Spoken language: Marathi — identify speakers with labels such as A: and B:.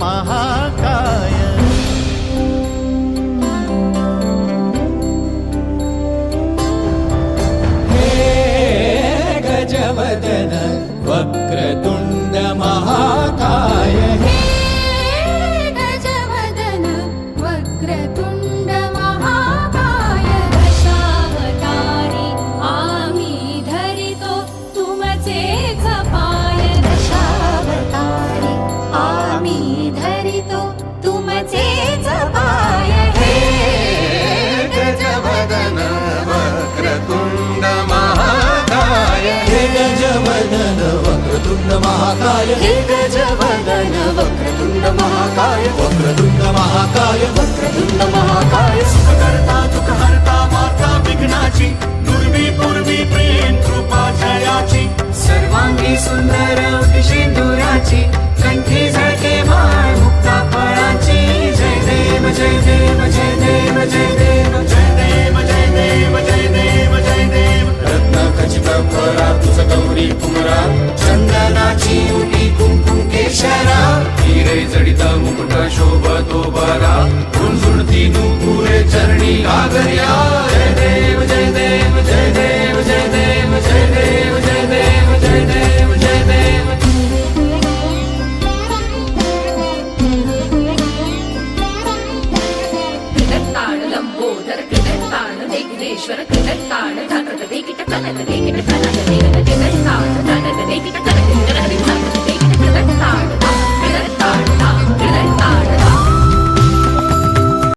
A: महाकाय।
B: गजवदन वक्रतुंड महाकाय।
C: गजवदन वक्रतुंड महाकाय। दशावतारी आम्ही धरितो तुमचेच पाय। दशावतारी आम्ही धरितो तुमचेच पाय।
A: गजवदन वक्रतुंड महाकाय।
B: गजवदन वक्रतुंड महाकाय।
A: गजवदन वक्रतुंड महाकाय।
B: वक्रतुंड महाकाय।
A: वक्रतुंड महाकाय। सुखकर्ता दुःखहर्ता माता विघ्नाची, दुर्वी पूर्वी प्रेम कृपा जयाची, सर्वांगी सुंदर सिंदुराची, कंठी झळके माळ मुक्ता फळाची। जय देव जय देव जय देव जय देव जय देव जय देव जय देव जय देव। रत्न खचित फरा तुझ गौरी कुमरा, चंदनाची उटी कुंकुम केशरा, हिरे जडित मुकुट शोभतो बरा, झुणझुणती नुपुरे चरणी घागर्या। जय देव जय देव जय देव जय देव जय देव जय देव जय देव जय देव।
D: कृतत्ताण लंबोदर कृतत्ताण विघ्नेश्वर कृतत्ताण धनत देखिट कनक देखिट कनक देखिट कृतत्ताण धनत देखिट कनक देखिट